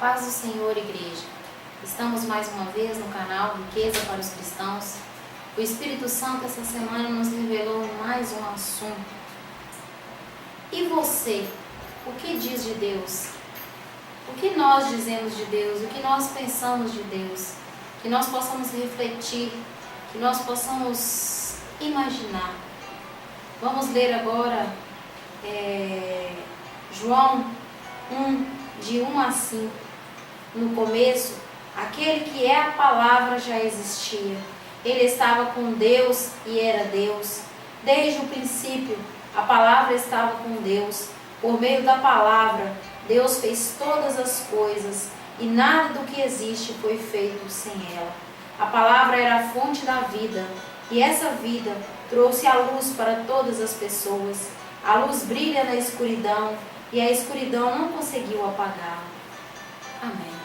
paz do Senhor, igreja. Estamos mais uma vez no canal Riqueza para os Cristãos. O Espírito Santo essa semana nos revelou mais um assunto. E você? O que diz de Deus? O que nós dizemos de Deus? O que nós pensamos de Deus? Que nós possamos refletir, que nós possamos imaginar. Vamos ler agora João 1, de 1 a 5. No começo, aquele que é a palavra já existia. Ele estava com Deus e era Deus. Desde o princípio, a palavra estava com Deus. Por meio da palavra, Deus fez todas as coisas, e nada do que existe foi feito sem ela. A palavra era a fonte da vida, e essa vida trouxe a luz para todas as pessoas. A luz brilha na escuridão, e a escuridão não conseguiu apagá-la. Amém.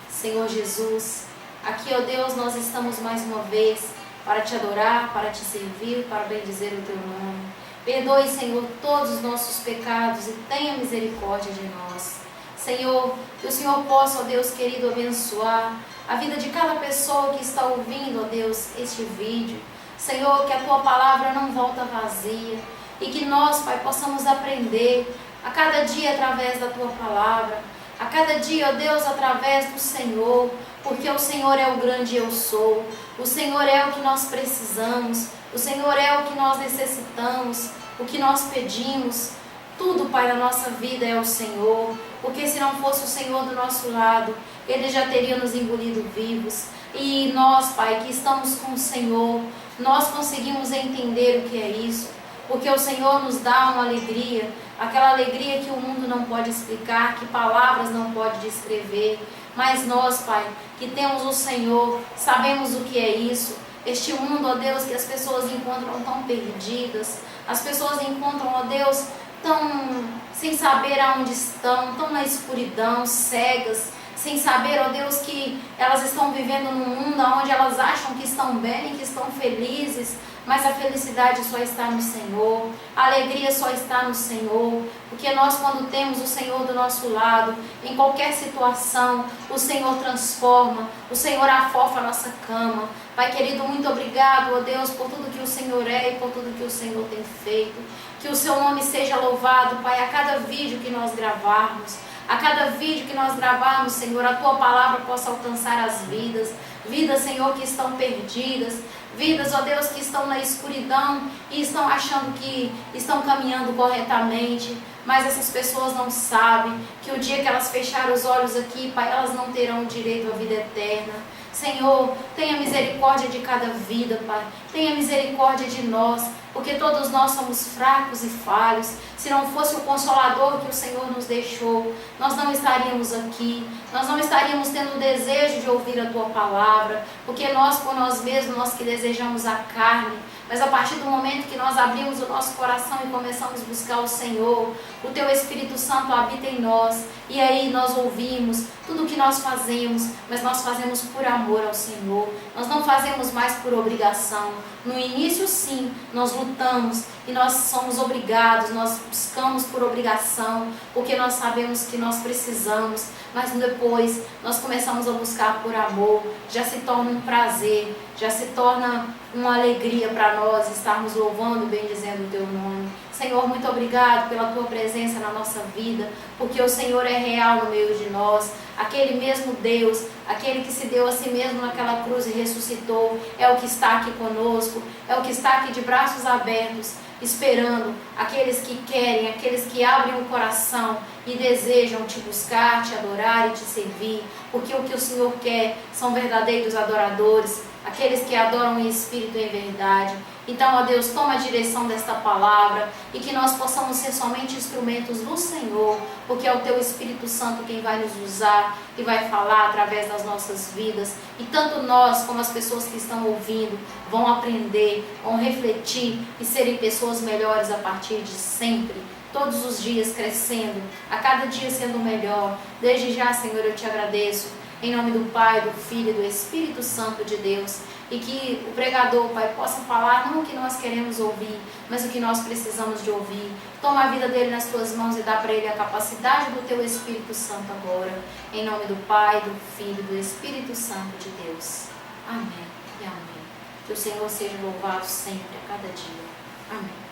Senhor Jesus, aqui, ó Deus, nós estamos mais uma vez para te adorar, para te servir, para bendizer o teu nome. Perdoe, Senhor, todos os nossos pecados e tenha misericórdia de nós. Senhor, que o Senhor possa, ó Deus querido, abençoar a vida de cada pessoa que está ouvindo, ó Deus, este vídeo. Senhor, que a tua palavra não volta vazia e que nós, Pai, possamos aprender a cada dia através da tua palavra, a cada dia, ó Deus, através do Senhor, porque o Senhor é o grande eu sou, o Senhor é o que nós precisamos, o Senhor é o que nós necessitamos, o que nós pedimos. Tudo, Pai, na nossa vida é o Senhor, porque se não fosse o Senhor do nosso lado, Ele já teria nos engolido vivos. E nós, Pai, que estamos com o Senhor, nós conseguimos entender o que é isso, porque o Senhor nos dá uma alegria, aquela alegria que o mundo não pode explicar, que palavras não podem descrever. Mas nós, Pai, que temos o Senhor, sabemos o que é isso. Este mundo, ó Deus, que as pessoas encontram tão perdidas, as pessoas encontram, ó Deus, tão sem saber aonde estão, tão na escuridão, cegas, sem saber, ó Deus, que elas estão vivendo num mundo onde elas acham que estão bem, que estão felizes, mas a felicidade só está no Senhor, a alegria só está no Senhor, porque nós, quando temos o Senhor do nosso lado, em qualquer situação, o Senhor transforma, o Senhor afofa a nossa cama. Pai querido, muito obrigado, ó Deus, por tudo que o Senhor é e por tudo que o Senhor tem feito. Que o seu nome seja louvado, Pai, a cada vídeo que nós gravarmos. A cada vídeo que nós gravarmos, Senhor, a tua palavra possa alcançar as vidas. Vidas, Senhor, que estão perdidas. Vidas, ó Deus, que estão na escuridão e estão achando que estão caminhando corretamente. Mas essas pessoas não sabem que o dia que elas fecharem os olhos aqui, Pai, elas não terão direito à vida eterna. Senhor, tenha misericórdia de cada vida, Pai. Tenha misericórdia de nós, porque todos nós somos fracos e falhos. Se não fosse o Consolador que o Senhor nos deixou, nós não estaríamos aqui. Nós não estaríamos tendo o desejo de ouvir a Tua palavra, porque nós, por nós mesmos, nós que desejamos a carne. Mas a partir do momento que nós abrimos o nosso coração e começamos a buscar o Senhor, o Teu Espírito Santo habita em nós. E aí nós ouvimos tudo o que nós fazemos, mas nós fazemos por amor ao Senhor. Nós não fazemos mais por obrigação. No início, sim, nós lutamos e nós somos obrigados, nós buscamos por obrigação, porque nós sabemos que nós precisamos. Mas depois nós começamos a buscar por amor, já se torna um prazer, já se torna uma alegria para nós estarmos louvando e bendizendo o Teu nome. Senhor, muito obrigado pela Tua presença na nossa vida, porque o Senhor é real no meio de nós. Aquele mesmo Deus, aquele que se deu a si mesmo naquela cruz e ressuscitou, é o que está aqui conosco, é o que está aqui de braços abertos, esperando aqueles que querem, aqueles que abrem o coração e desejam te buscar, te adorar e te servir, porque o que o Senhor quer são verdadeiros adoradores, aqueles que adoram em espírito e em verdade. Então, ó Deus, toma a direção desta palavra e que nós possamos ser somente instrumentos do Senhor, porque é o Teu Espírito Santo quem vai nos usar e vai falar através das nossas vidas. E tanto nós como as pessoas que estão ouvindo vão aprender, vão refletir e serem pessoas melhores a partir de sempre. Todos os dias crescendo, a cada dia sendo melhor. Desde já, Senhor, eu te agradeço. Em nome do Pai, do Filho e do Espírito Santo de Deus. E que o pregador, Pai, possa falar não o que nós queremos ouvir, mas o que nós precisamos de ouvir. Toma a vida dele nas tuas mãos e dá para ele a capacidade do teu Espírito Santo agora. Em nome do Pai, do Filho e do Espírito Santo de Deus. Amém e amém. Que o Senhor seja louvado sempre, a cada dia. Amém.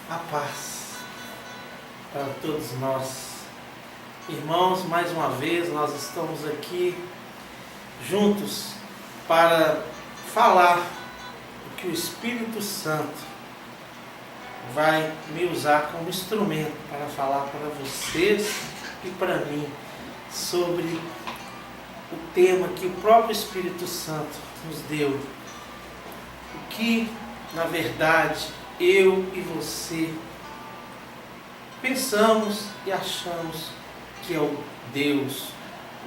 A paz para todos nós. Irmãos, mais uma vez nós estamos aqui juntos para falar o que o Espírito Santo vai me usar como instrumento para falar para vocês e para mim sobre o tema que o próprio Espírito Santo nos deu. O que, na verdade, eu e você pensamos e achamos que é o Deus,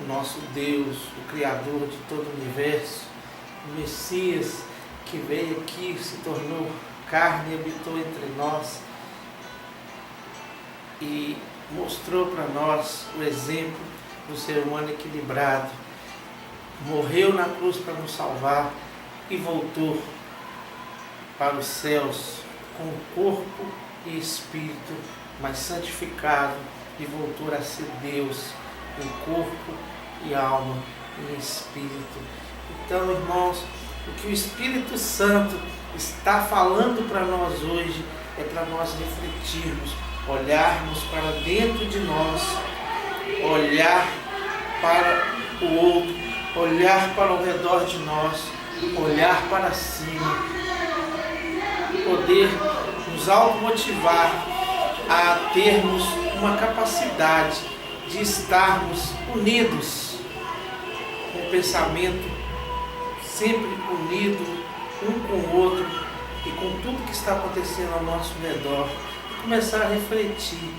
o nosso Deus, o Criador de todo o universo, o Messias que veio aqui, se tornou carne e habitou entre nós e mostrou para nós o exemplo do ser humano equilibrado. Morreu na cruz para nos salvar e voltou para os céus com corpo e espírito, mas santificado, e voltou a ser Deus em corpo e alma e espírito. Então, irmãos, o que o Espírito Santo está falando para nós hoje é para nós refletirmos, olharmos para dentro de nós, olhar para o outro, olhar para o redor de nós, olhar para cima, poder nos automotivar a termos uma capacidade de estarmos unidos, com o pensamento sempre unido um com o outro e com tudo que está acontecendo ao nosso redor, e começar a refletir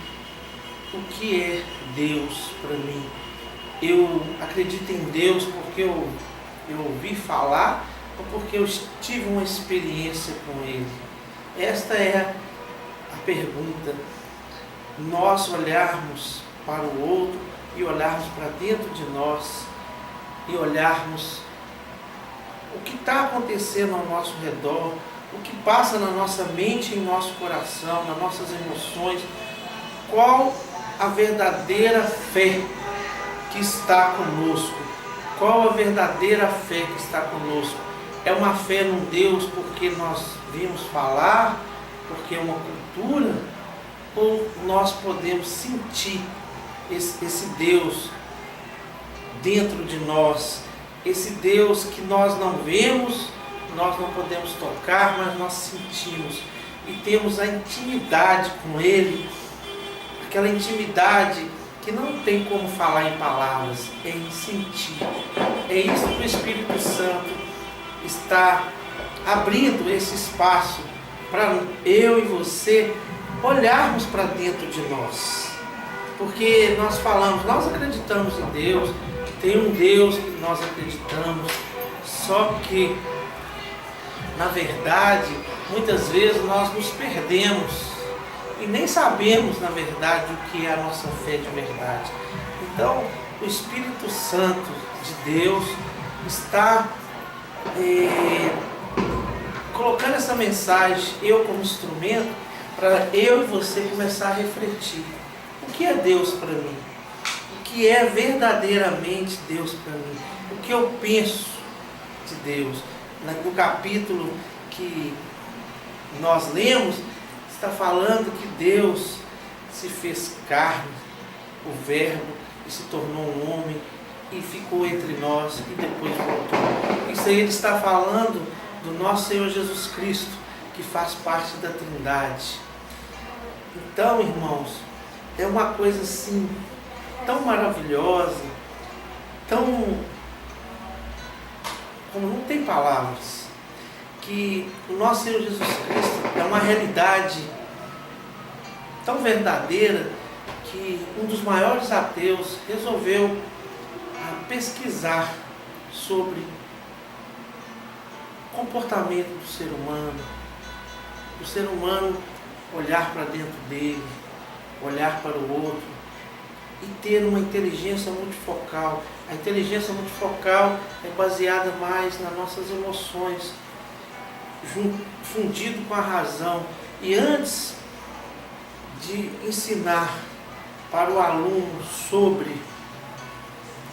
o que é Deus para mim. Eu acredito em Deus porque eu ouvi falar ou porque eu tive uma experiência com Ele? Esta é a pergunta. Nós olharmos para o outro e olharmos para dentro de nós e olharmos o que está acontecendo ao nosso redor, o que passa na nossa mente e em nosso coração, nas nossas emoções, qual a verdadeira fé que está conosco, qual a verdadeira fé que está conosco. É uma fé num Deus porque nós vimos falar, porque é uma cultura, ou nós podemos sentir esse Deus dentro de nós, esse Deus que nós não vemos, nós não podemos tocar, mas nós sentimos e temos a intimidade com Ele, aquela intimidade que não tem como falar em palavras, é em sentir. É isso que o Espírito Santo está abrindo esse espaço para eu e você olharmos para dentro de nós. Porque nós falamos, nós acreditamos em Deus, tem um Deus que nós acreditamos, só que, na verdade, muitas vezes nós nos perdemos e nem sabemos, na verdade, o que é a nossa fé de verdade. Então, o Espírito Santo de Deus está colocando essa mensagem, eu como instrumento, para eu e você começar a refletir. O que é Deus para mim? O que é verdadeiramente Deus para mim? O que eu penso de Deus? No capítulo que nós lemos, está falando que Deus se fez carne, o Verbo, e se tornou um homem, e ficou entre nós, e depois voltou. Isso aí ele está falando do nosso Senhor Jesus Cristo, que faz parte da Trindade. Então, irmãos, é uma coisa assim, tão maravilhosa, tão... como não tem palavras, que o nosso Senhor Jesus Cristo é uma realidade tão verdadeira que um dos maiores ateus resolveu pesquisar sobre o comportamento do ser humano olhar para dentro dele, olhar para o outro e ter uma inteligência multifocal. A inteligência multifocal é baseada mais nas nossas emoções, fundido com a razão. E antes de ensinar para o aluno sobre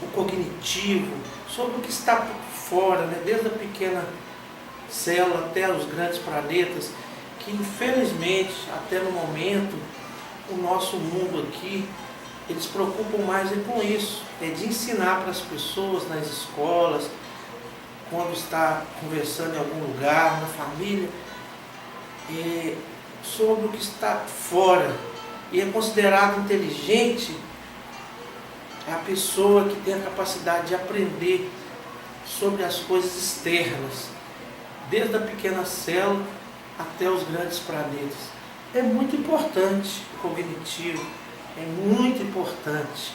o cognitivo, sobre o que está por fora, né, desde a pequena célula até os grandes planetas, que infelizmente, até no momento, o nosso mundo aqui, eles se preocupam mais com isso, de ensinar para as pessoas nas escolas, quando está conversando em algum lugar, na família, sobre o que está fora. E é considerado inteligente a pessoa que tem a capacidade de aprender sobre as coisas externas, desde a pequena célula até os grandes planetas. É muito importante o cognitivo, é muito importante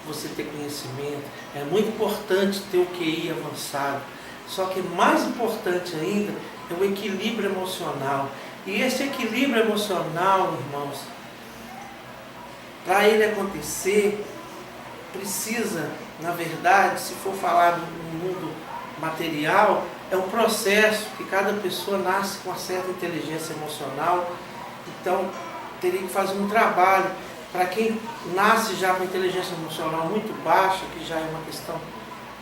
você ter conhecimento, é muito importante ter o QI avançado. Só que mais importante ainda é o equilíbrio emocional. E esse equilíbrio emocional, irmãos, para ele acontecer, precisa, na verdade, se for falar no mundo material, é um processo que cada pessoa nasce com uma certa inteligência emocional. Então, teria que fazer um trabalho. Para quem nasce já com inteligência emocional muito baixa, que já é uma questão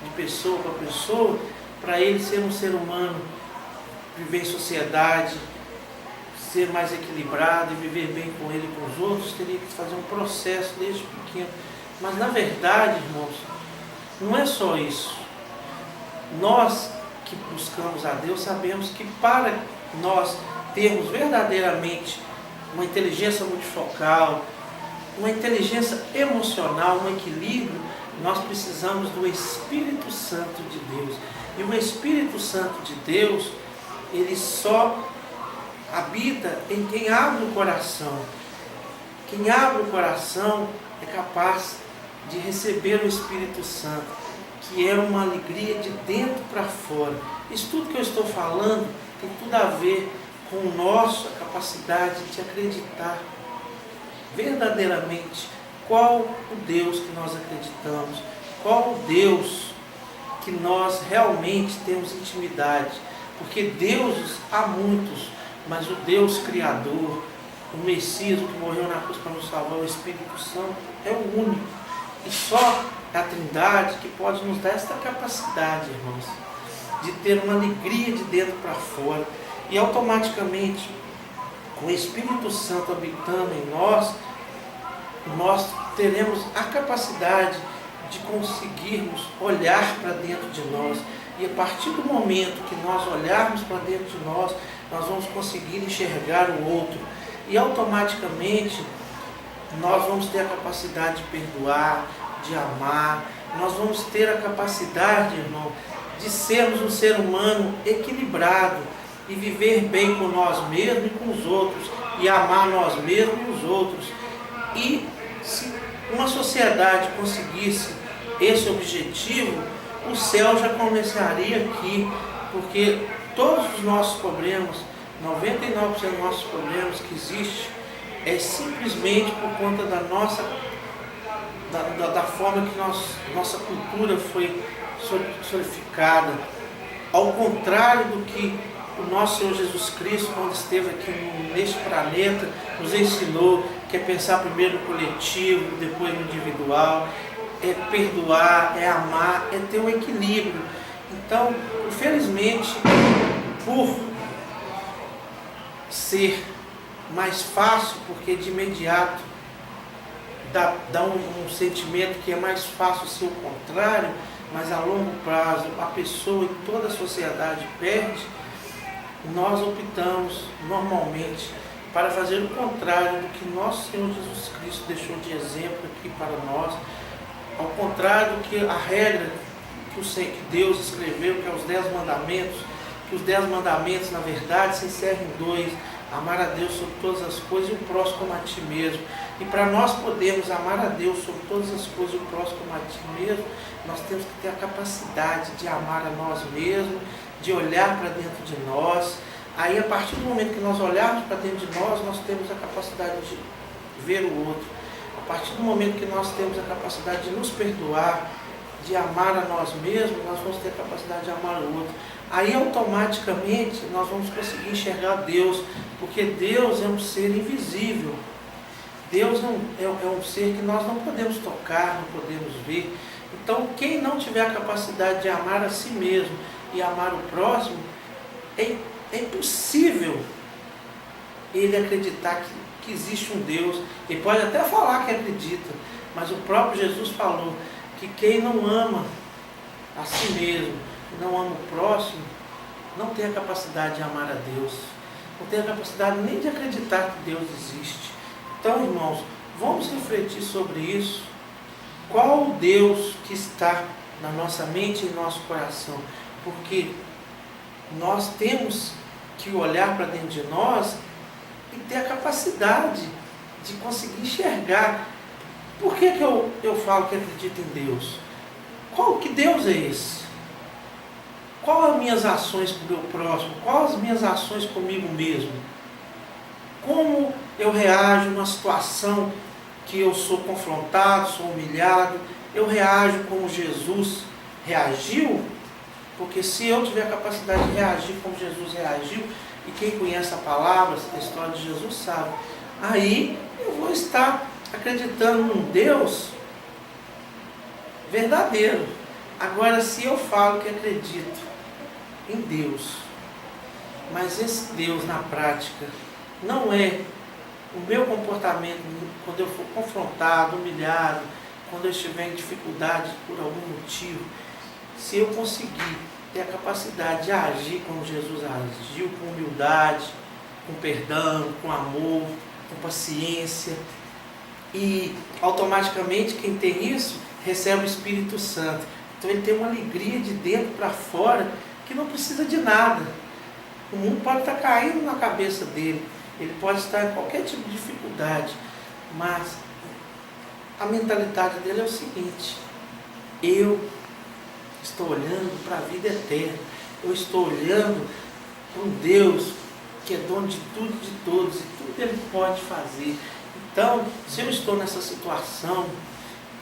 de pessoa para pessoa, para ele ser um ser humano, viver em sociedade, ser mais equilibrado e viver bem com ele e com os outros, teria que fazer um processo desde pequeno. Mas na verdade, irmãos, não é só isso. Nós que buscamos a Deus sabemos que para nós termos verdadeiramente uma inteligência multifocal, uma inteligência emocional, um equilíbrio, nós precisamos do Espírito Santo de Deus. E o Espírito Santo de Deus, ele só habita em quem abre o coração. Quem abre o coração é capaz de receber o Espírito Santo, que é uma alegria de dentro para fora. Isso tudo que eu estou falando tem tudo a ver com nossa capacidade de acreditar verdadeiramente qual o Deus que nós acreditamos, qual o Deus que nós realmente temos intimidade. Porque deuses há muitos, mas o Deus Criador, o Messias, o que morreu na cruz para nos salvar, o Espírito Santo, é o único. E só a Trindade que pode nos dar esta capacidade, irmãos, de ter uma alegria de dentro para fora. E automaticamente, com o Espírito Santo habitando em nós, nós teremos a capacidade de conseguirmos olhar para dentro de nós. E a partir do momento que nós olharmos para dentro de nós, nós vamos conseguir enxergar o outro. E automaticamente nós vamos ter a capacidade de perdoar, de amar. Nós vamos ter a capacidade, irmão, de sermos um ser humano equilibrado e viver bem com nós mesmos e com os outros, e amar nós mesmos e os outros. E se uma sociedade conseguisse esse objetivo, o céu já começaria aqui, porque todos os nossos problemas, 99% dos nossos problemas que existem, é simplesmente por conta da nossa, da forma que nossa cultura foi solidificada. Ao contrário do que o nosso Senhor Jesus Cristo, quando esteve aqui neste planeta, nos ensinou, que é pensar primeiro no coletivo, depois no individual, é perdoar, é amar, é ter um equilíbrio. Então, infelizmente, por ser mais fácil, porque de imediato dá um sentimento que é mais fácil ser o contrário, mas a longo prazo a pessoa e toda a sociedade perde, nós optamos normalmente para fazer o contrário do que nosso Senhor Jesus Cristo deixou de exemplo aqui para nós, ao contrário do que a regra que Deus escreveu, que é os 10 mandamentos, que os 10 mandamentos, na verdade, se encerram em 2, amar a Deus sobre todas as coisas e o próximo como a ti mesmo. E para nós podermos amar a Deus sobre todas as coisas e o próximo como a ti mesmo, nós temos que ter a capacidade de amar a nós mesmos, de olhar para dentro de nós. Aí, a partir do momento que nós olharmos para dentro de nós, nós temos a capacidade de ver o outro. A partir do momento que nós temos a capacidade de nos perdoar, de amar a nós mesmos, nós vamos ter a capacidade de amar o outro. Aí automaticamente nós vamos conseguir enxergar Deus, porque Deus é um ser invisível. Deus é um ser que nós não podemos tocar, não podemos ver. Então quem não tiver a capacidade de amar a si mesmo e amar o próximo, é impossível ele acreditar que existe um Deus. Ele pode até falar que acredita, mas o próprio Jesus falou que quem não ama a si mesmo, não ama o próximo, não tem a capacidade de amar a Deus, não tem a capacidade nem de acreditar que Deus existe. Então, irmãos, vamos refletir sobre isso. Qual o Deus que está na nossa mente e em nosso coração? Porque nós temos que olhar para dentro de nós e ter a capacidade de conseguir enxergar. Por que eu falo que acredito em Deus? Que Deus é esse? Quais as minhas ações com o meu próximo? Quais as minhas ações comigo mesmo? Como eu reajo numa situação que eu sou confrontado, sou humilhado? Eu reajo como Jesus reagiu? Porque se eu tiver a capacidade de reagir como Jesus reagiu, e quem conhece a palavra, a história de Jesus sabe, aí eu vou estar acreditando num Deus verdadeiro. Agora, se eu falo que acredito em Deus, mas esse Deus na prática não é o meu comportamento quando eu for confrontado, humilhado, quando eu estiver em dificuldade por algum motivo, se eu conseguir ter a capacidade de agir como Jesus agiu, com humildade, com perdão, com amor, com paciência, e automaticamente quem tem isso recebe o Espírito Santo. Então ele tem uma alegria de dentro para fora que não precisa de nada. O mundo pode estar caindo na cabeça dele, ele pode estar em qualquer tipo de dificuldade, mas a mentalidade dele é o seguinte: eu estou olhando para a vida eterna, eu estou olhando para um Deus que é dono de tudo e de todos, e tudo ele pode fazer. Então, se eu estou nessa situação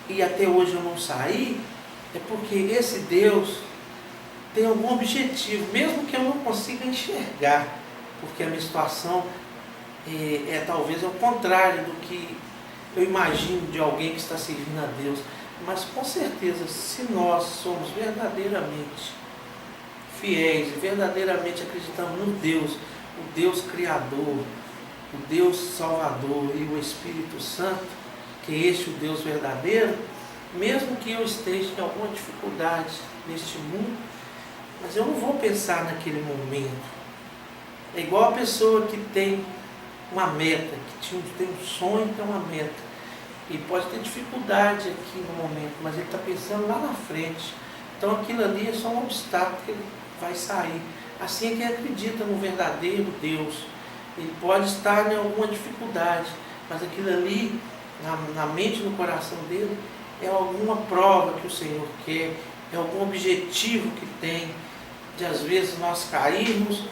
e até hoje eu não saí, é porque esse Deus tem algum objetivo, mesmo que eu não consiga enxergar, porque a minha situação é talvez ao contrário do que eu imagino de alguém que está servindo a Deus. Mas com certeza, se nós somos verdadeiramente fiéis e verdadeiramente acreditamos no Deus, o Deus Criador, o Deus Salvador e o Espírito Santo, que é este o Deus verdadeiro, mesmo que eu esteja em alguma dificuldade neste mundo, mas eu não vou pensar naquele momento. É igual a pessoa que tem uma meta, que tem um sonho, tem uma meta. E pode ter dificuldade aqui no momento, mas ele está pensando lá na frente. Então aquilo ali é só um obstáculo que ele vai sair. Assim é quem acredita no verdadeiro Deus. Ele pode estar em alguma dificuldade, mas aquilo ali, na mente e no coração dele, é alguma prova que o Senhor quer, é algum objetivo que tem, de às vezes nós cairmos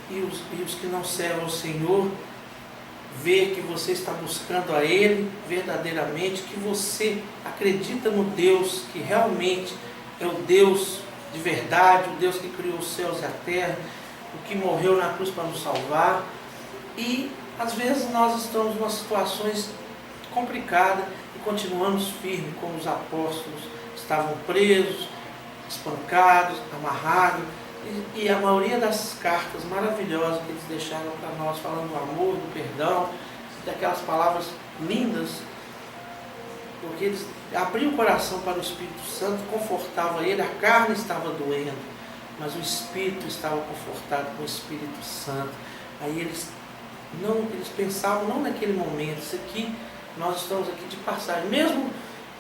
e os que não servem ao Senhor ver que você está buscando a Ele verdadeiramente, que você acredita no Deus que realmente é o Deus de verdade, o Deus que criou os céus e a terra, o que morreu na cruz para nos salvar. E às vezes nós estamos em umas situações complicadas e continuamos firmes, como os apóstolos estavam presos, espancados, amarrados. E a maioria das cartas maravilhosas que eles deixaram para nós, falando do amor, do perdão, daquelas palavras lindas, porque eles abriam o coração para o Espírito Santo, confortava ele, a carne estava doendo, mas o Espírito estava confortado com o Espírito Santo. Aí eles pensavam não naquele momento, isso aqui, nós estamos aqui de passagem, mesmo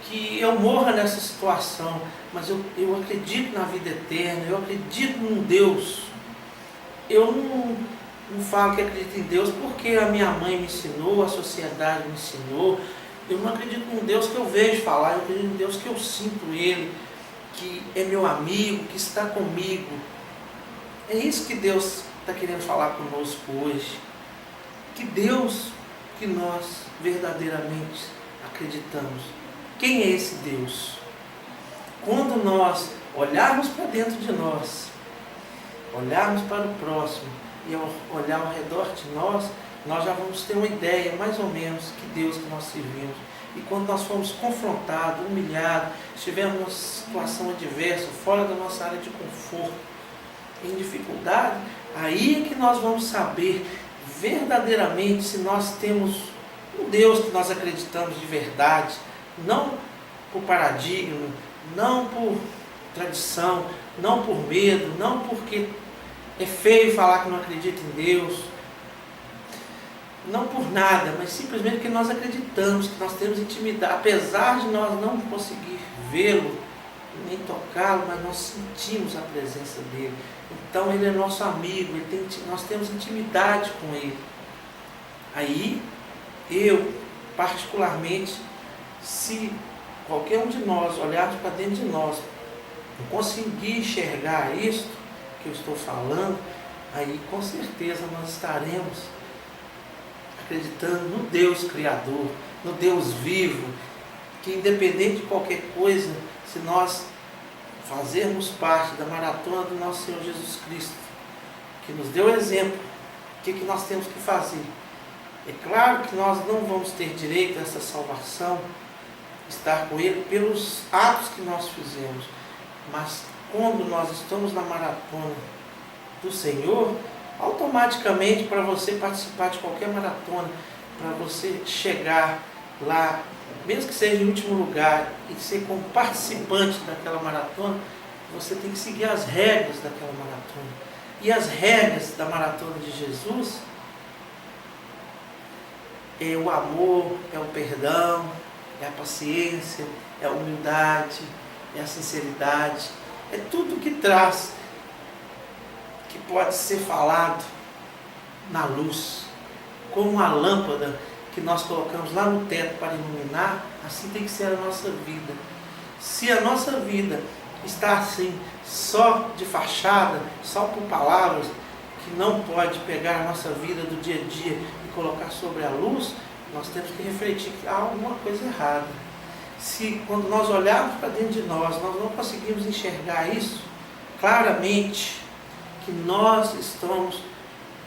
que eu morra nessa situação, mas eu acredito na vida eterna, eu acredito num Deus. Eu não falo que acredito em Deus porque a minha mãe me ensinou, a sociedade me ensinou. Eu não acredito num Deus que eu vejo falar, eu acredito num Deus que eu sinto Ele, que é meu amigo, que está comigo. É isso que Deus está querendo falar conosco hoje. Que Deus que nós verdadeiramente acreditamos? Quem é esse Deus? Quando nós olharmos para dentro de nós, olharmos para o próximo e olhar ao redor de nós, nós já vamos ter uma ideia, mais ou menos, que Deus que nós servimos. E quando nós formos confrontados, humilhados, estivermos numa situação adversa, fora da nossa área de conforto, em dificuldade, aí é que nós vamos saber verdadeiramente se nós temos um Deus que nós acreditamos de verdade, não por paradigma, não por tradição, não por medo, não porque é feio falar que não acredita em Deus, não por nada, mas simplesmente porque nós acreditamos, que nós temos intimidade, apesar de nós não conseguir vê-lo, nem tocá-lo, mas nós sentimos a presença dele. Então ele é nosso amigo, nós temos intimidade com ele. Aí, eu, particularmente, se qualquer um de nós olharmos para dentro de nós e conseguir enxergar isso que eu estou falando, aí com certeza nós estaremos acreditando no Deus Criador, no Deus vivo, que independente de qualquer coisa, se nós fazermos parte da maratona do nosso Senhor Jesus Cristo, que nos deu exemplo, o que nós temos que fazer? É claro que nós não vamos ter direito a essa salvação, estar com Ele pelos atos que nós fizemos, mas quando nós estamos na maratona do Senhor, automaticamente para você participar de qualquer maratona, para você chegar lá, mesmo que seja em último lugar, e ser como participante daquela maratona, você tem que seguir as regras daquela maratona. E as regras da maratona de Jesus é o amor, é o perdão, é a paciência, é a humildade, é a sinceridade, é tudo que traz, que pode ser falado na luz, como uma lâmpada que nós colocamos lá no teto para iluminar, assim tem que ser a nossa vida. Se a nossa vida está assim, só de fachada, só por palavras, que não pode pegar a nossa vida do dia a dia e colocar sobre a luz, nós temos que refletir que há alguma coisa errada. Se quando nós olharmos para dentro de nós não conseguimos enxergar isso claramente, que nós estamos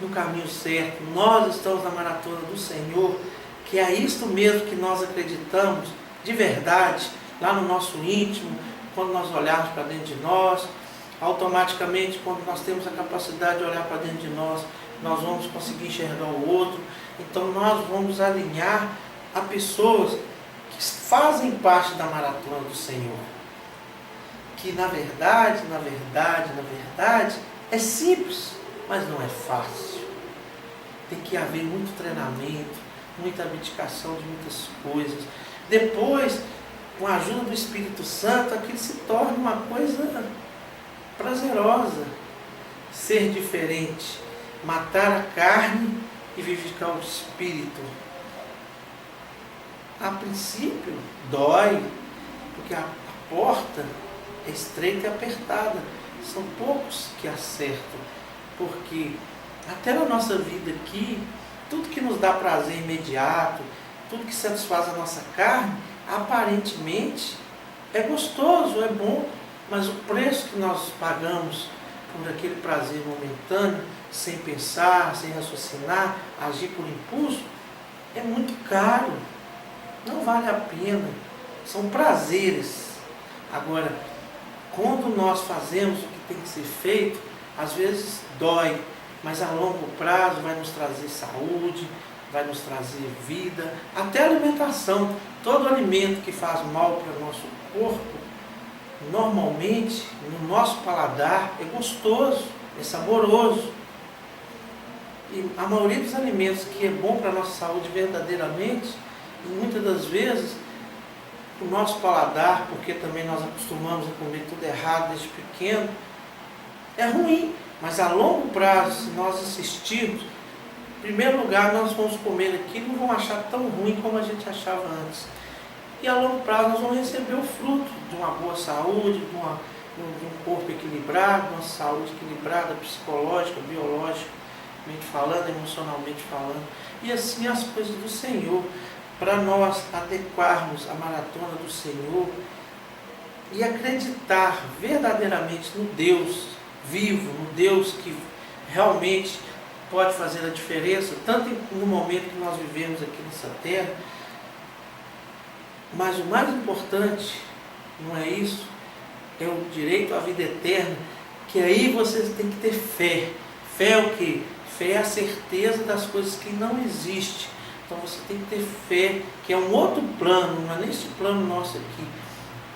no caminho certo, nós estamos na maratona do Senhor, que é isto mesmo que nós acreditamos de verdade, lá no nosso íntimo, quando nós olharmos para dentro de nós, automaticamente quando nós temos a capacidade de olhar para dentro de nós, nós vamos conseguir enxergar o outro, então nós vamos alinhar a pessoas que fazem parte da maratona do Senhor, que na verdade, é simples, mas não é fácil. Tem que haver muito treinamento, muita abdicação de muitas coisas. Depois, com a ajuda do Espírito Santo, aquilo se torna uma coisa prazerosa. Ser diferente, matar a carne e vivificar o Espírito. A princípio, dói, porque a porta é estreita e apertada. São poucos que acertam, porque até na nossa vida aqui, tudo que nos dá prazer imediato, tudo que satisfaz a nossa carne, aparentemente é gostoso, é bom, mas o preço que nós pagamos por aquele prazer momentâneo, sem pensar, sem raciocinar, agir por impulso, é muito caro, não vale a pena, são prazeres. Agora, quando nós fazemos o que tem que ser feito, às vezes dói, mas a longo prazo vai nos trazer saúde, vai nos trazer vida, até alimentação. Todo alimento que faz mal para o nosso corpo, normalmente, no nosso paladar, é gostoso, é saboroso. E a maioria dos alimentos que é bom para a nossa saúde verdadeiramente, e muitas das vezes, o nosso paladar, porque também nós acostumamos a comer tudo errado desde pequeno, é ruim, mas a longo prazo, se nós insistirmos, em primeiro lugar nós vamos comer aquilo e não vamos achar tão ruim como a gente achava antes. E a longo prazo nós vamos receber o fruto de uma boa saúde, de um corpo equilibrado, de uma saúde equilibrada, psicológica, biologicamente falando, emocionalmente falando. E assim as coisas do Senhor. para nós adequarmos a maratona do Senhor e acreditar verdadeiramente no Deus vivo, no Deus que realmente pode fazer a diferença, tanto no momento que nós vivemos aqui nessa terra, mas o mais importante não é isso, é o direito à vida eterna, que aí você tem que ter fé. Fé é o quê? Fé é a certeza das coisas que não existem. Então você tem que ter fé, que é um outro plano, não é nesse plano nosso aqui,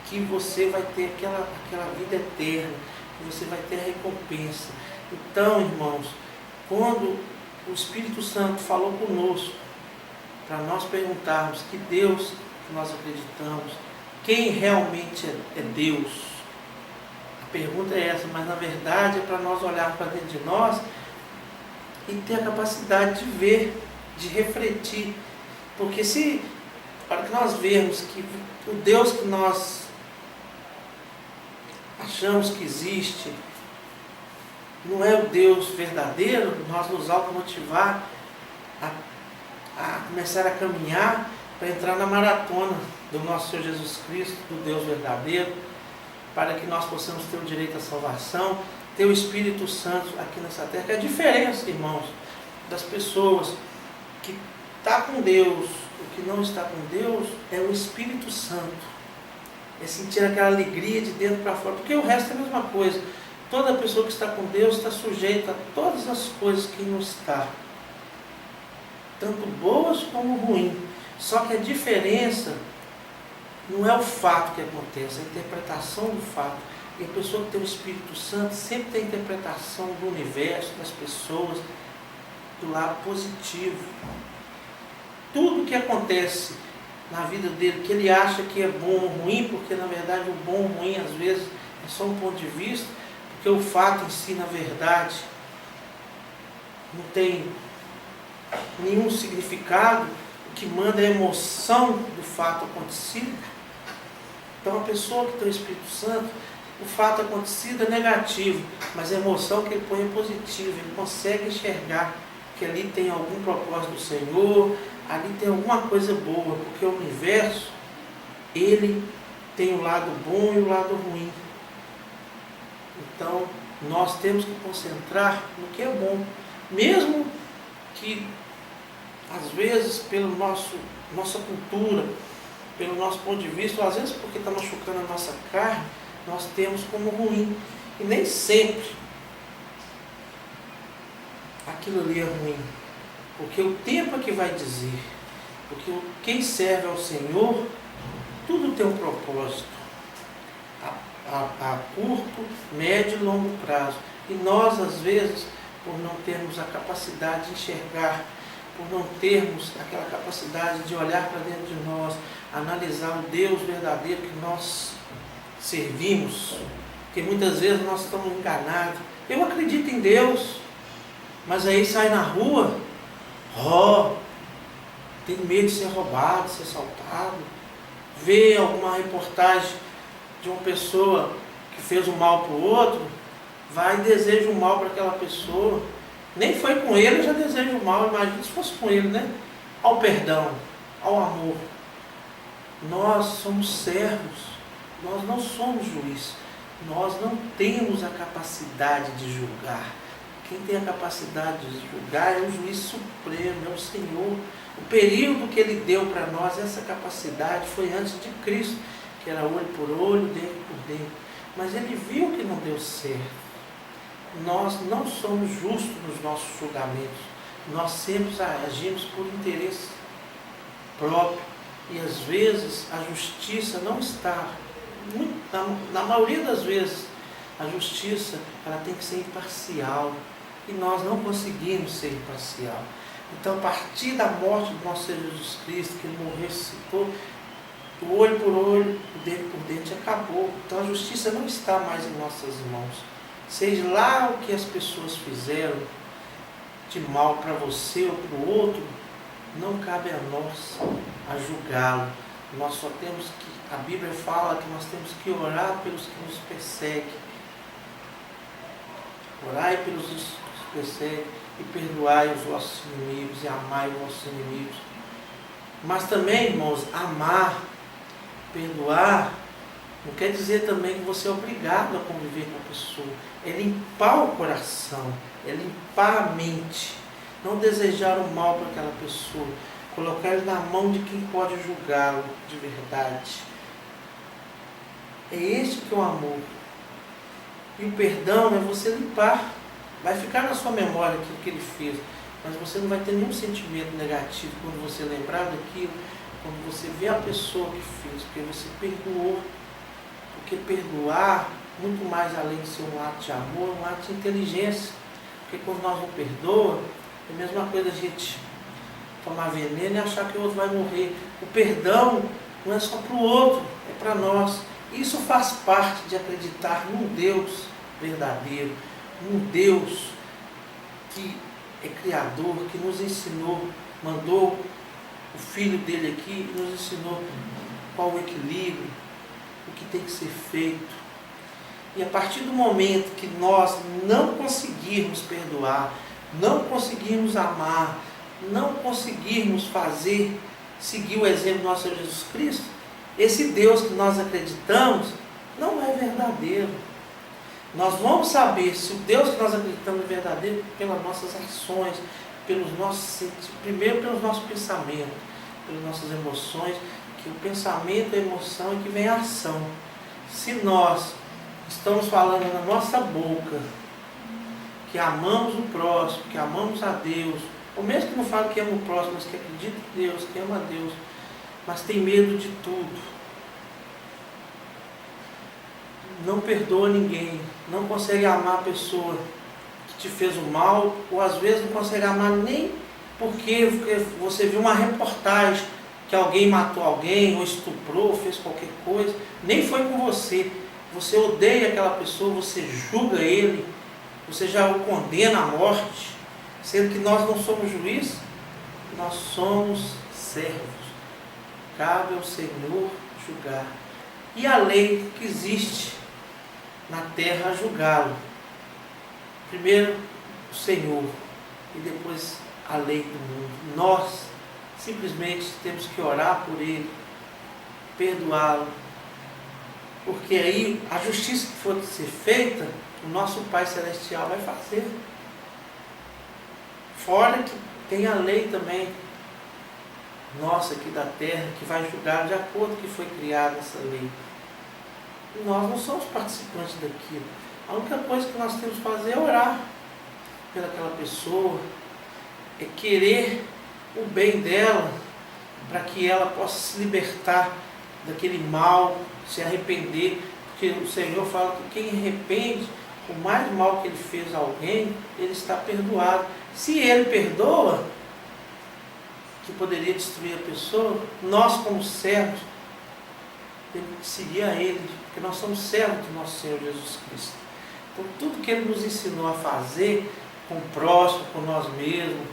que você vai ter aquela vida eterna, que você vai ter a recompensa. Então, irmãos, quando o Espírito Santo falou conosco, para nós perguntarmos que Deus que nós acreditamos, quem realmente é Deus? A pergunta é essa, mas na verdade é para nós olharmos para dentro de nós e ter a capacidade de ver, de refletir. Porque para que nós vermos que o Deus que nós achamos que existe não é o Deus verdadeiro, nós nos automotivar a começar a caminhar para entrar na maratona do nosso Senhor Jesus Cristo, do Deus verdadeiro, para que nós possamos ter o direito à salvação, ter o Espírito Santo aqui nessa terra. Que a diferença, irmãos, das pessoas que estão com Deus, o que não está com Deus, é o Espírito Santo. É sentir aquela alegria de dentro para fora, porque o resto é a mesma coisa. Toda pessoa que está com Deus está sujeita a todas as coisas que não está, tanto boas como ruins. Só que a diferença não é o fato que acontece, é a interpretação do fato. E a pessoa que tem o Espírito Santo sempre tem a interpretação do universo, das pessoas, do lado positivo. Tudo que acontece na vida dele, que ele acha que é bom ou ruim, porque na verdade o bom ou ruim às vezes é só um ponto de vista, porque o fato em si, na verdade, não tem nenhum significado. O que manda é a emoção do fato acontecido. Então a pessoa que tem o Espírito Santo, o fato acontecido é negativo, mas a emoção que ele põe é positiva. Ele consegue enxergar que ali tem algum propósito do Senhor, ali tem alguma coisa boa, porque o universo, ele tem o lado bom e o lado ruim. Então nós temos que concentrar no que é bom, mesmo que às vezes pela nossa cultura, pelo nosso ponto de vista, ou às vezes porque está machucando a nossa carne, nós temos como ruim. E nem sempre aquilo ali é ruim. Porque o tempo é que vai dizer. Porque quem serve ao Senhor, tudo tem um propósito. A curto, médio e longo prazo. E nós, às vezes, por não termos a capacidade de enxergar, por não termos aquela capacidade de olhar para dentro de nós, analisar o Deus verdadeiro que nós servimos, porque muitas vezes nós estamos enganados. Eu acredito em Deus, mas aí sai na rua, tem medo de ser roubado, de ser assaltado, vê alguma reportagem de uma pessoa que fez o mal para o outro, vai e deseja o mal para aquela pessoa. Nem foi com ele, já deseja o mal. Imagina se fosse com ele, né? Ao perdão, ao amor. Nós somos servos, nós não somos juízes. Nós não temos a capacidade de julgar. Quem tem a capacidade de julgar é o juiz supremo, é o Senhor. O período que ele deu para nós, essa capacidade, foi antes de Cristo, que era olho por olho, dente por dente. Mas ele viu que não deu certo. Nós não somos justos nos nossos julgamentos. Nós sempre agimos por interesse próprio. E às vezes a justiça não está, na maioria das vezes, a justiça ela tem que ser imparcial. E nós não conseguimos ser imparcial. Então, a partir da morte do nosso Senhor Jesus Cristo, que ele morreu, ressuscitou, o olho por olho, o dente por dente, acabou. Então a justiça não está mais em nossas mãos. Seja lá o que as pessoas fizeram de mal para você ou para o outro, não cabe a nós a julgá-lo. Nós só temos que, a Bíblia fala que nós temos que orar pelos que nos perseguem. Orai pelos que nos perseguem e perdoai os vossos inimigos e amai os vossos inimigos. Mas também, irmãos, amar, perdoar, não quer dizer também que você é obrigado a conviver com a pessoa. É limpar o coração, é limpar a mente. Não desejar o mal para aquela pessoa. Colocar ele na mão de quem pode julgá-lo de verdade. É este que é o amor. E o perdão é você limpar. Vai ficar na sua memória aquilo que ele fez. Mas você não vai ter nenhum sentimento negativo quando você lembrar daquilo, quando você vê a pessoa que fez, porque você perdoou. Porque perdoar, muito mais além de ser um ato de amor, é um ato de inteligência. Porque quando nós não perdoamos, é a mesma coisa a gente tomar veneno e achar que o outro vai morrer. O perdão não é só para o outro, é para nós. Isso faz parte de acreditar num Deus verdadeiro, num Deus que é criador, que nos ensinou, mandou o Filho dele aqui e nos ensinou qual o equilíbrio, o que tem que ser feito. E a partir do momento que nós não conseguirmos perdoar, não conseguirmos amar, não conseguirmos seguir o exemplo do nosso Senhor Jesus Cristo, esse Deus que nós acreditamos não é verdadeiro. Nós vamos saber se o Deus que nós acreditamos é verdadeiro pelas nossas ações, primeiro pelos nossos pensamentos, pelas nossas emoções, que o pensamento, a emoção é que vem a ação. Se nós estamos falando na nossa boca que amamos o próximo, que amamos a Deus, ou mesmo que não fale que ama o próximo, mas que acredita em Deus, que ama a Deus, mas tem medo de tudo, não perdoa ninguém, não consegue amar a pessoa que te fez o mal, ou às vezes não consegue amar nem porque você viu uma reportagem que alguém matou alguém, ou estuprou, ou fez qualquer coisa, nem foi com você. Você odeia aquela pessoa, você julga ele, você já o condena à morte, sendo que nós não somos juízes, nós somos servos. Cabe ao Senhor julgar. E a lei que existe na terra a julgá-lo. Primeiro o Senhor e depois a lei do mundo. Nós simplesmente temos que orar por ele, perdoá-lo, porque aí a justiça que for ser feita, o nosso Pai Celestial vai fazer. Fora que tem a lei também, nossa aqui da terra, que vai julgar de acordo com o que foi criada essa lei. E nós não somos participantes daquilo. A única coisa que nós temos que fazer é orar pelaquela pessoa, é querer o bem dela, para que ela possa se libertar daquele mal, se arrepender, porque o Senhor fala que quem arrepende, por mais mal que ele fez a alguém, ele está perdoado. Se ele perdoa, que poderia destruir a pessoa, nós como servos, temos que seguir a ele, porque nós somos servos do nosso Senhor Jesus Cristo. Então tudo que ele nos ensinou a fazer, com o próximo, com nós mesmos,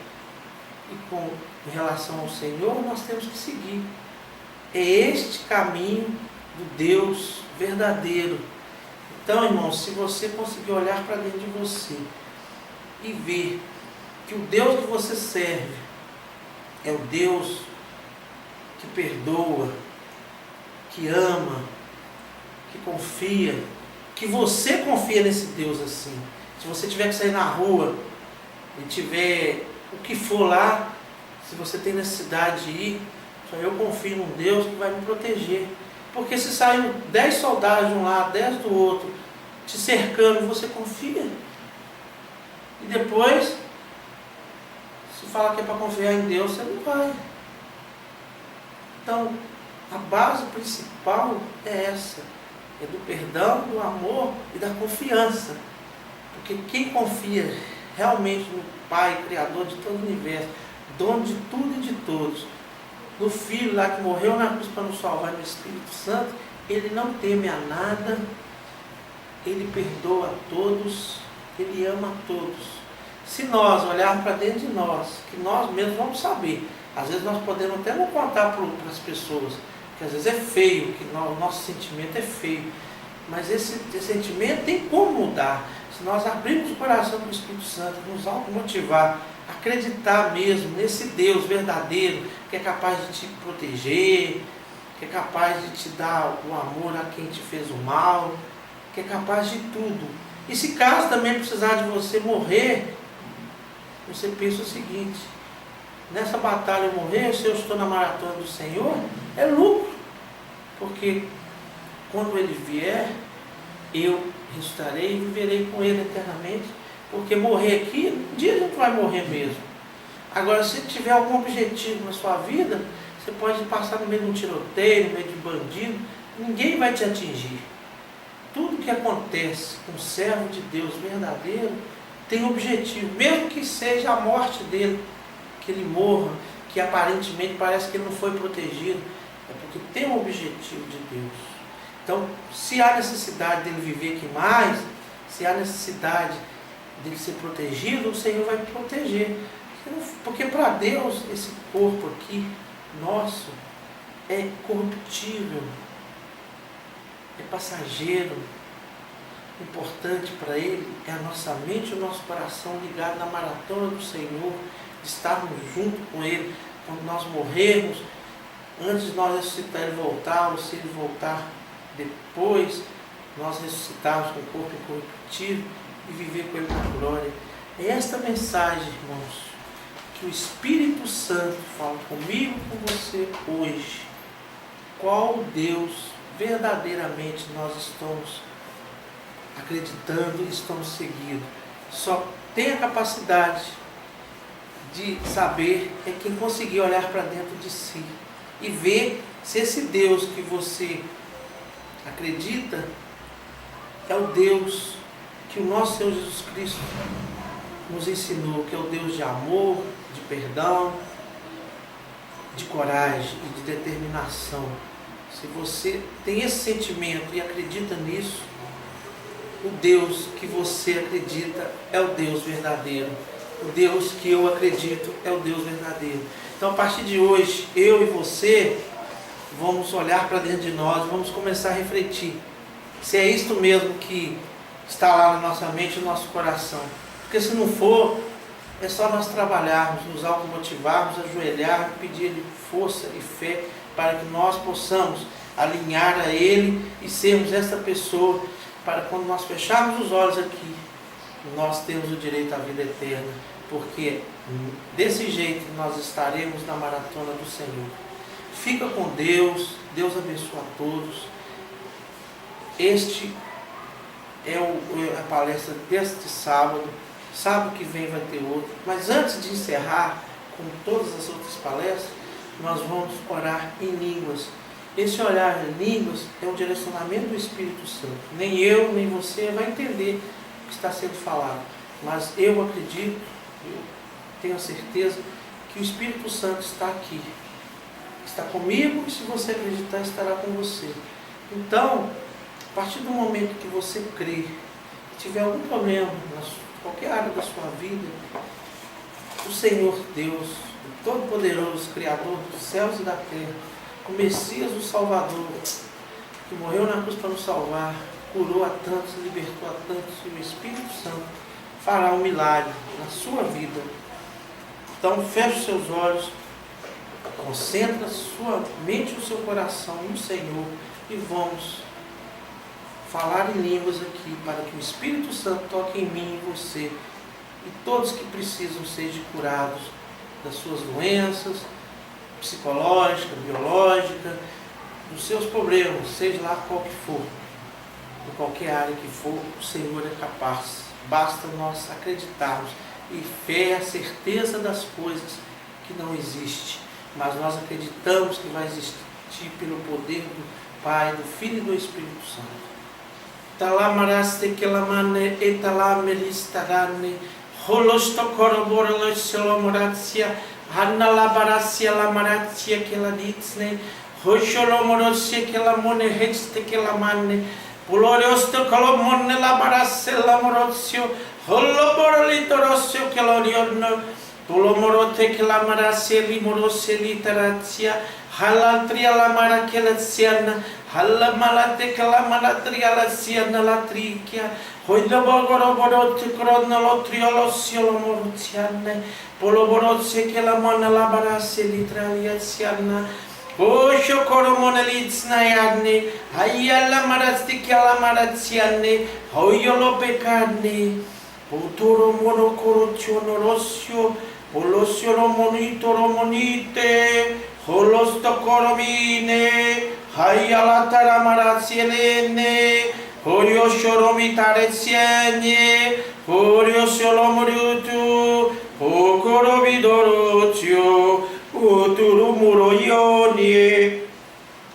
e em relação ao Senhor, nós temos que seguir. É este caminho do Deus verdadeiro. Então, irmãos, se você conseguir olhar para dentro de você e ver que o Deus que você serve é o Deus que perdoa, que ama, que confia, que você confia nesse Deus assim. Se você tiver que sair na rua e tiver o que for lá, se você tem necessidade de ir, só eu confio num Deus que vai me proteger. Porque se saem 10 soldados de um lado, 10 do outro, te cercando, você confia. E depois, se fala que é para confiar em Deus, você não vai. Então, a base principal é essa. É do perdão, do amor e da confiança. Porque quem confia realmente no Pai, Criador de todo o universo, dono de tudo e de todos, no Filho lá que morreu na cruz para nos salvar, no Espírito Santo, ele não teme a nada, ele perdoa a todos, ele ama a todos. Se nós olharmos para dentro de nós, que nós mesmos vamos saber, às vezes nós podemos até não contar para as pessoas, que às vezes é feio, que o nosso sentimento é feio, mas esse sentimento tem como mudar. Se nós abrirmos o coração para o Espírito Santo, nos automotivar acreditar mesmo nesse Deus verdadeiro que é capaz de te proteger, que é capaz de te dar o amor a quem te fez o mal, que é capaz de tudo. E se caso também precisar de você morrer, você pensa o seguinte: nessa batalha eu morrer, se eu estou na maratona do Senhor, é lucro, porque quando Ele vier, eu ressuscitarei e viverei com Ele eternamente, porque morrer aqui, um dia a gente vai morrer mesmo. Agora, se tiver algum objetivo na sua vida, você pode passar no meio de um tiroteio, no meio de um bandido, ninguém vai te atingir. Tudo que acontece com um servo de Deus verdadeiro tem objetivo, mesmo que seja a morte dele, que ele morra, que aparentemente parece que ele não foi protegido, é porque tem um objetivo de Deus. Então, se há necessidade dele viver aqui mais, se há necessidade dele ser protegido, o Senhor vai proteger. Porque para Deus, esse corpo aqui, nosso, é corruptível, é passageiro. O importante para Ele é a nossa mente e o nosso coração ligado na maratona do Senhor, estarmos junto com Ele. Quando nós morrermos, antes de nós ressuscitar Ele voltar, ou se Ele voltar depois, nós ressuscitarmos com o corpo incorruptível e viver com Ele na glória. É esta mensagem, irmãos, que o Espírito Santo fala comigo e com você hoje. Qual Deus verdadeiramente nós estamos acreditando e estamos seguindo? Só tem a capacidade de saber é quem conseguir olhar para dentro de si e ver se esse Deus que você acredita é o Deus que o nosso Senhor Jesus Cristo nos ensinou, que é o Deus de amor, de perdão, de coragem e de determinação. Se você tem esse sentimento e acredita nisso, o Deus que você acredita é o Deus verdadeiro. O Deus que eu acredito é o Deus verdadeiro. Então, a partir de hoje, eu e você vamos olhar para dentro de nós, vamos começar a refletir se é isto mesmo que está lá na nossa mente e no nosso coração. Porque se não for, é só nós trabalharmos, nos automotivarmos, ajoelhar, pedir força e fé para que nós possamos alinhar a Ele e sermos essa pessoa, para quando nós fecharmos os olhos aqui, nós temos o direito à vida eterna, porque desse jeito nós estaremos na maratona do Senhor. Fica com Deus, Deus abençoa a todos. Este é a palestra deste sábado. Sábado que vem vai ter outro. Mas antes de encerrar com todas as outras palestras, nós vamos orar em línguas. Esse orar em línguas é um direcionamento do Espírito Santo. Nem eu, nem você vai entender o que está sendo falado. Mas eu acredito, eu tenho a certeza que o Espírito Santo está aqui. Está comigo e se você acreditar, estará com você. Então, a partir do momento que você crê, que tiver algum problema em qualquer área da sua vida, o Senhor Deus, o Todo-Poderoso, Criador dos céus e da terra, o Messias, o Salvador, que morreu na cruz para nos salvar, curou a tantos, libertou a tantos, e o Espírito Santo fará um milagre na sua vida. Então, feche os seus olhos, concentra a sua mente e o seu coração no Senhor e vamos falar em línguas aqui, para que o Espírito Santo toque em mim e você, e todos que precisam sejam curados das suas doenças, psicológica, biológica, dos seus problemas, seja lá qual que for, em qualquer área que for, o Senhor é capaz. Basta nós acreditarmos, e fé é a certeza das coisas que não existem, mas nós acreditamos que vai existir pelo poder do Pai, do Filho e do Espírito Santo. Talamaraste kelamane etalamelistarane holostokoroborolosolomoratia Hanalabarasia lamaratia keladitsne Hosholomorosia kelamone heste kelamane Puloriosto kolomone labarasia lamorotio Holoborolitorosio keloriono Pulomorote kelamarasia limorosia literatia Halatria lamara kelasiana Halamalate kalamanatria lasiana latricia Hoidabagoroboroti cronolotriolosiolomorutiane, Poloborotse che la mona labarasse litraliaziana, Osho coromonelitsnayane, Ayala marastikiala maraziane, Hoyolo pecane, Potoro monocorotiono rossio, Polosiolo monitoro monite, Holostocoromine, Hayala taramarazielene, Horio shoromitare Horio solomurutu, Hokoro vidorotio, Uturu muroioni,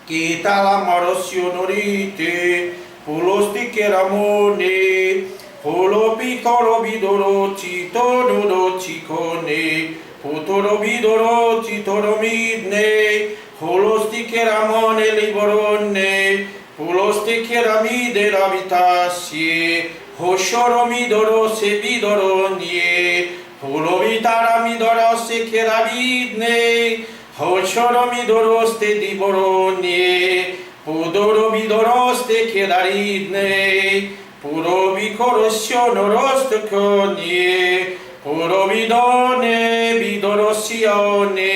Kita la marosionorite, Pulosti keramone, Holo piccolo vidoroti, Tono cicone, Potoro vidoroti, Toromidne, Holosti keramone liboronne, Puloste keramide ravitasie, Hoshoromidorose vidoronie, Pulovitaramidorose keravidne, Hoshoromidoroste diboronie, Pudorovidoroste keraridne, Purovicorossionoroste conie, Purovidone vidorosione,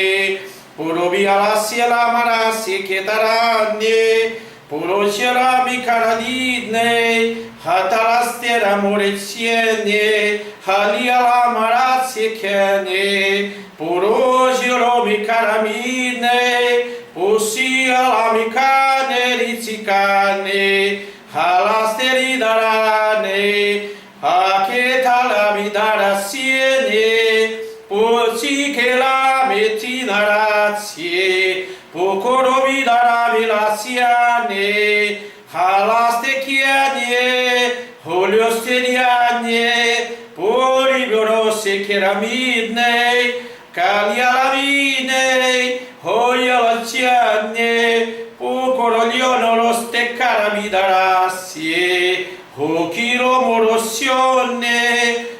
Purovialasie lamarasie ketaranie, Purosera micaradidne, Hatalastera moreziene, Haliala marazie kene, Purosero micaramidne, Pusia la micane rizicane, Halasteri darane, Haketa la vidara siene, Pusi che la metinarazie, Pokoro vidara vilasiane, halastekiane, holiosteriane, poriborose keramidne, kalialavine, hoyalaciane, pokorolionoroste karavidarasie, hokiro morosione,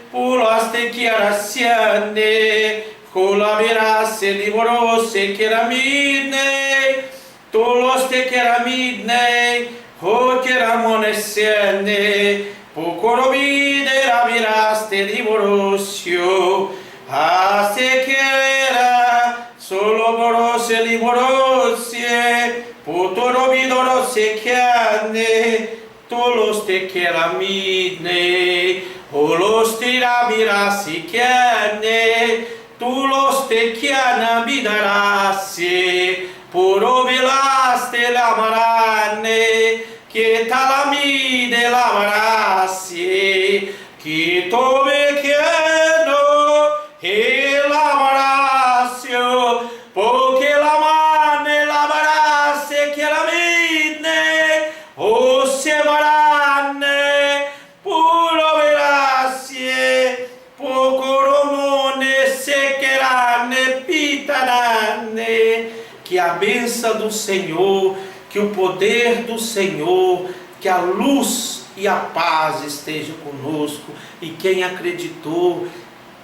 pulastekiarasiane, Colaverasse liborose keramidne, Toloste keramidne, Ho keramonessene, Pocorovide raviraste liborosio, Haste kera, Solo borose liborosie, Potorovidorose chiane, Toloste keramidne, Holoste ravirasi chiane, Tu lo stecchiana bidarassi, puro velaste lamaranne, che talamide lamarassi, che tove chieno e lamarassio, poche lamane lamarasse chiaramidne, o se maranne, puro velassie, poco que a bênção do Senhor, que o poder do Senhor, que a luz e a paz estejam conosco. E quem acreditou,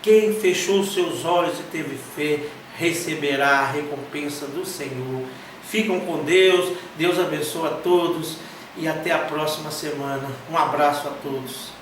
quem fechou seus olhos e teve fé, receberá a recompensa do Senhor. Ficam com Deus, Deus abençoe a todos e até a próxima semana. Um abraço a todos.